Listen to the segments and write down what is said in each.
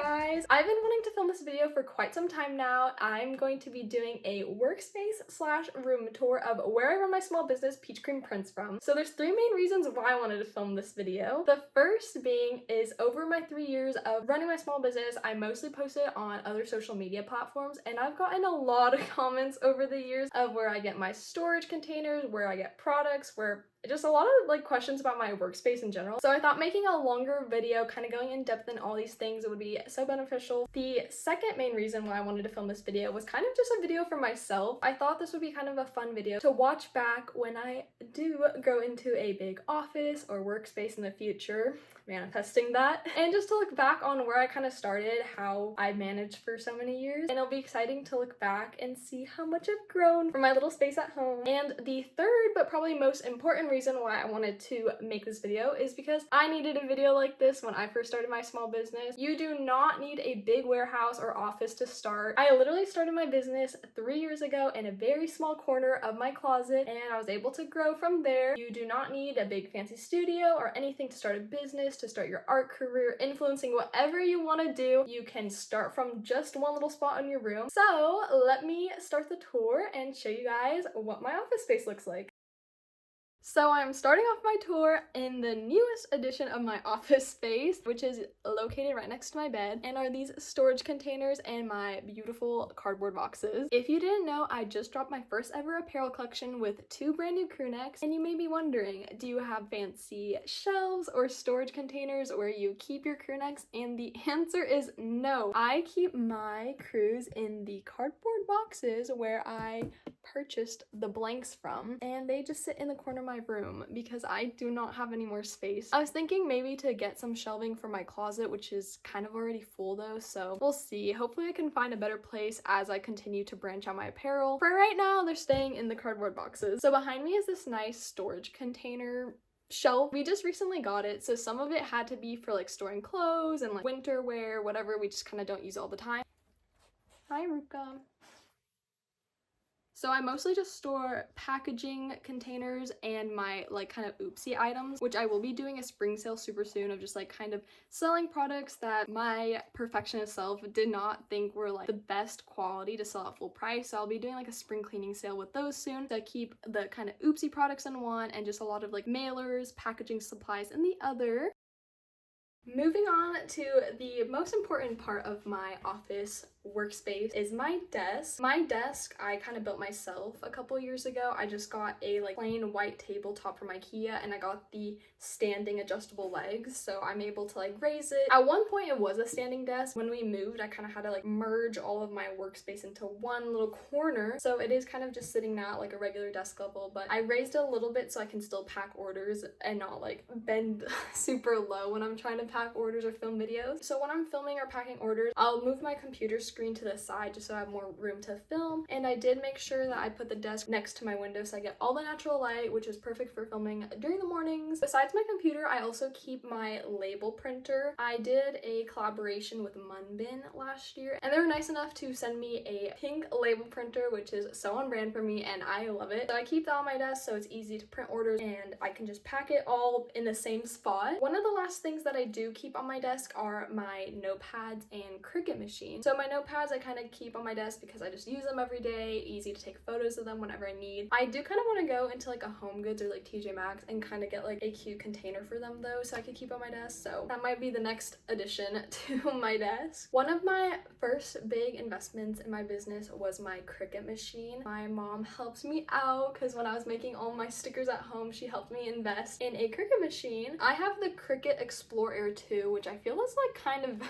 guys! I've been wanting to film this video for quite some time now. I'm going to be doing a workspace slash room tour of where I run my small business, Peach Cream Prints, from. So there's three main reasons why I wanted to film this video. The first being is over my 3 years of running my small business, I mostly post it on other social media platforms, and I've gotten a lot of comments over the years of where I get my storage containers, where I get products, where just a lot of questions about my workspace in general. So I thought making a longer video kind of going in depth in all these things would be so beneficial. The second main reason why I wanted to film this video was kind of just a video for myself. I thought this would be kind of a fun video to watch back when I do go into a big office or workspace in the future, manifesting that, and just to look back on where I kind of started, how I managed for so many years, and it'll be exciting to look back and see how much I've grown from my little space at home. And the third but probably most important reason why I wanted to make this video is because I needed a video like this when I first started my small business. You do not need a big warehouse or office to start. I literally started my business 3 years ago in a very small corner of my closet, and I was able to grow from there. You do not need a big fancy studio or anything to start a business, to start your art career, influencing whatever you want to do. You can start from just one little spot in your room. So let me start the tour and show you guys what my office space looks like. So I'm starting off my tour in the newest edition of my office space, which is located right next to my bed, and are these storage containers and my beautiful cardboard boxes. If you didn't know, I just dropped my first ever apparel collection with 2 brand new crew necks, and you may be wondering, do you have fancy shelves or storage containers where you keep your crew necks? And the answer is no. I keep my crews in the cardboard boxes where I purchased the blanks from, and they just sit in the corner of my room because I do not have any more space. I was thinking maybe to get some shelving for my closet, which is kind of already full though, so we'll see. Hopefully I can find a better place as I continue to branch out my apparel. For right now, they're staying in the cardboard boxes. So behind me is this nice storage container shelf. We just recently got it, so some of it had to be for storing clothes and winter wear, whatever we just kind of don't use all the time. Hi, Ruka. So I mostly just store packaging containers and my kind of oopsie items, which I will be doing a spring sale super soon of just kind of selling products that my perfectionist self did not think were the best quality to sell at full price. So I'll be doing a spring cleaning sale with those soon to keep the kind of oopsie products in one and just a lot of mailers, packaging supplies in the other. Moving on to the most important part of my office workspace is my desk. My desk I kind of built myself a couple years ago. I just got a plain white tabletop from IKEA, and I got the standing adjustable legs, so I'm able to raise it. At one point it was a standing desk. When we moved, I kind of had to merge all of my workspace into one little corner, so it is kind of just sitting now at a regular desk level, but I raised it a little bit so I can still pack orders and not bend super low when I'm trying to pack orders or film videos. So when I'm filming or packing orders, I'll move my computer screen to the side just so I have more room to film, and I did make sure that I put the desk next to my window so I get all the natural light, which is perfect for filming during the mornings. Besides my computer, I also keep my label printer. I did a collaboration with Munbin last year, and they were nice enough to send me a pink label printer, which is so on brand for me, and I love it. So I keep that on my desk so it's easy to print orders, and I can just pack it all in the same spot. One of the last things that I do keep on my desk are my notepads and Cricut machine. So my notepads I kind of keep on my desk because I just use them every day, easy to take photos of them whenever I need. I do kind of want to go into a Home Goods or TJ Maxx and kind of get a cute container for them though, so I could keep on my desk. So that might be the next addition to my desk. One of my first big investments in my business was my Cricut machine. My mom helped me out because when I was making all my stickers at home, she helped me invest in a Cricut machine. I have the Cricut Explore Air 2, which I feel is kind of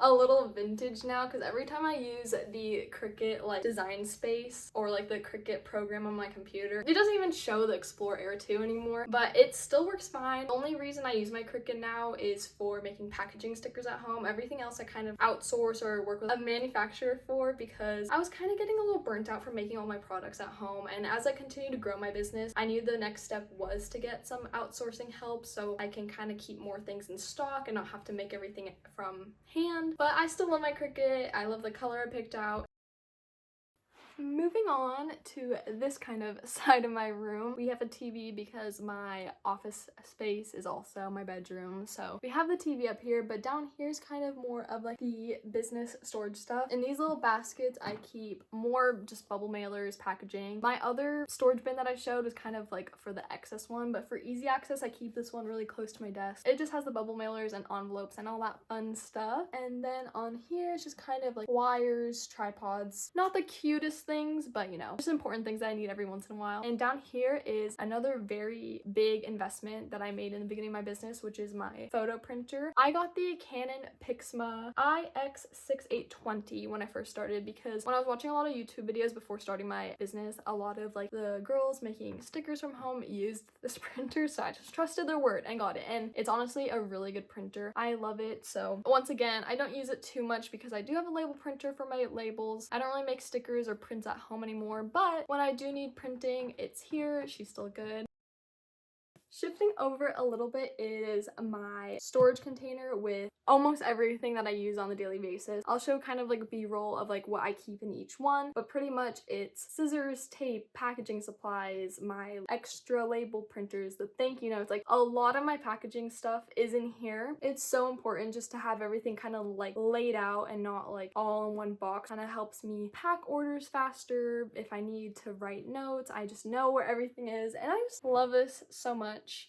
a little vintage now, because every time I use the Cricut design space or the Cricut program on my computer, it doesn't even show the Explore Air 2 anymore, but it still works fine. The only reason I use my Cricut now is for making packaging stickers at home. Everything else I kind of outsource or work with a manufacturer for, because I was kind of getting a little burnt out from making all my products at home, and as I continue to grow my business, I knew the next step was to get some outsourcing help so I can kind of keep more things in stock and not have to make everything from hand. But I still love my Cricut. I love the color I picked out. Moving on to this kind of side of my room, we have a TV because my office space is also my bedroom. So we have the TV up here, but down here is kind of more of like the business storage stuff. In these little baskets, I keep more just bubble mailers, packaging. My other storage bin that I showed was kind of like for the excess one, but for easy access, I keep this one really close to my desk. It just has the bubble mailers and envelopes and all that fun stuff. And then on here, it's just kind of like wires, tripods, not the cutest things, but you know, just important things that I need every once in a while. And down here is another very big investment that I made in the beginning of my business, which is my photo printer. I got the Canon Pixma IX6820 when I first started because when I was watching a lot of YouTube videos before starting my business, a lot of like the girls making stickers from home used this printer, so I just trusted their word and got it. And it's honestly a really good printer. I love it. So once again, I don't use it too much because I do have a label printer for my labels. I don't really make stickers or prints at home anymore, but when I do need printing, it's here. She's still good. Shifting over a little bit is my storage container with almost everything that I use on the daily basis. I'll show kind of like B-roll of like what I keep in each one, but pretty much it's scissors, tape, packaging supplies, my extra label printers, the thank you notes, like a lot of my packaging stuff is in here. It's so important just to have everything kind of like laid out and not like all in one box. Kind of helps me pack orders faster. If I need to write notes, I just know where everything is, and I just love this so much.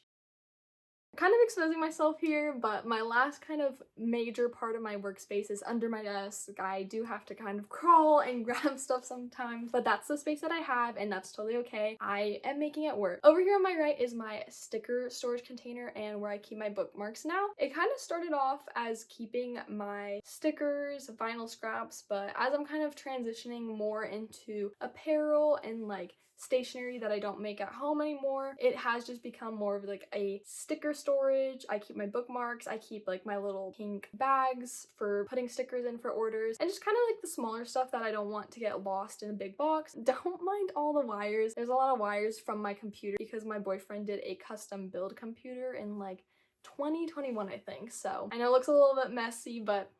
Kind of exposing myself here, but my last kind of major part of my workspace is under my desk. I do have to kind of crawl and grab stuff sometimes, but that's the space that I have, and that's totally okay. I am making it work. Over here on my right is my sticker storage container and where I keep my bookmarks now. It kind of started off as keeping my stickers, vinyl scraps, but as I'm kind of transitioning more into apparel and like stationery that I don't make at home anymore, it has just become more of like a sticker storage. I keep my bookmarks, I keep like my little pink bags for putting stickers in for orders, and just kind of like the smaller stuff that I don't want to get lost in a big box. Don't mind all the wires. There's a lot of wires from my computer because my boyfriend did a custom build computer in like 2021, I think. So I know it looks a little bit messy, but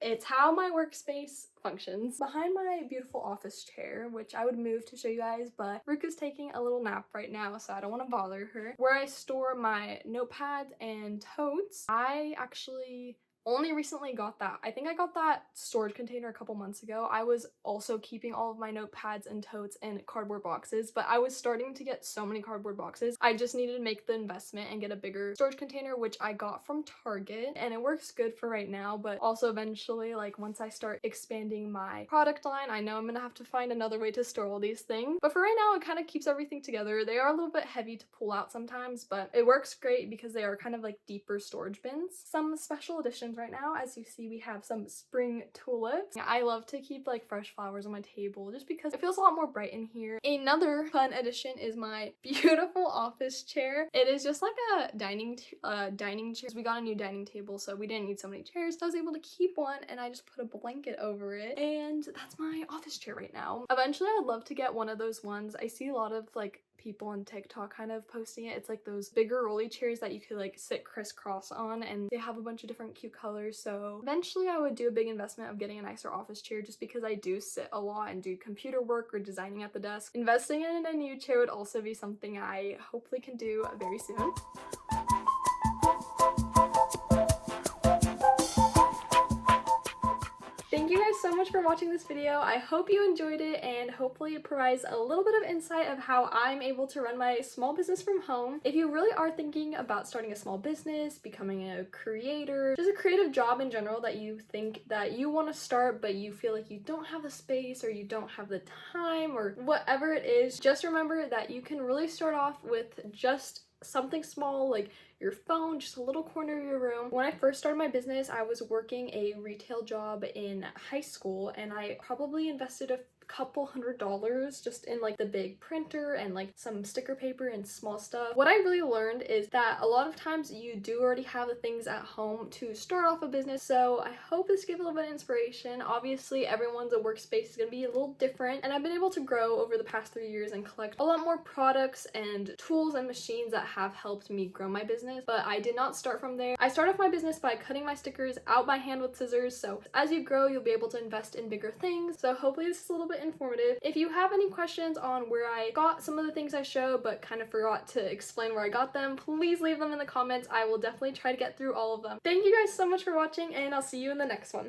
it's how my workspace functions. Behind my beautiful office chair, which I would move to show you guys, but Ruka's taking a little nap right now, so I don't want to bother her. Where I store my notepads and totes, I actually only recently got that. I think I got that storage container a couple months ago. I was also keeping all of my notepads and totes in cardboard boxes, but I was starting to get so many cardboard boxes. I just needed to make the investment and get a bigger storage container, which I got from Target, and it works good for right now, but also eventually, like once I start expanding my product line, I know I'm gonna have to find another way to store all these things. But for right now, it kind of keeps everything together. They are a little bit heavy to pull out sometimes, but it works great because they are kind of like deeper storage bins. Some special editions right now, as you see, we have some spring tulips. I love to keep like fresh flowers on my table just because it feels a lot more bright in here. Another fun addition is my beautiful office chair. It is just like a dining chair. We got a new dining table, so we didn't need so many chairs, so I was able to keep one, and I just put a blanket over it, and that's my office chair right now. Eventually I'd love to get one of those ones. I see a lot of like people on TikTok kind of posting it. It's like those bigger rolly chairs that you could like sit crisscross on, and they have a bunch of different cute colors. So eventually I would do a big investment of getting a nicer office chair just because I do sit a lot and do computer work or designing at the desk. Investing in a new chair would also be something I hopefully can do very soon. Thank you guys so much for watching this video. I hope you enjoyed it, and hopefully it provides a little bit of insight of how I'm able to run my small business from home. If you really are thinking about starting a small business, becoming a creator, just a creative job in general that you think that you want to start but you feel like you don't have the space or you don't have the time or whatever it is, just remember that you can really start off with just something small, like your phone, just a little corner of your room. When I first started my business, I was working a retail job in high school, and I probably invested a couple $100s just in like the big printer and like some sticker paper and small stuff. What I really learned is that a lot of times you do already have the things at home to start off a business, so I hope this gave a little bit of inspiration. Obviously everyone's workspace is going to be a little different, and I've been able to grow over the past 3 years and collect a lot more products and tools and machines that have helped me grow my business, but I did not start from there. I started off my business by cutting my stickers out by hand with scissors, so as you grow you'll be able to invest in bigger things. So hopefully this is a little bit informative. If you have any questions on where I got some of the things I showed but kind of forgot to explain where I got them, please leave them in the comments. I will definitely try to get through all of them. Thank you guys so much for watching, and I'll see you in the next one.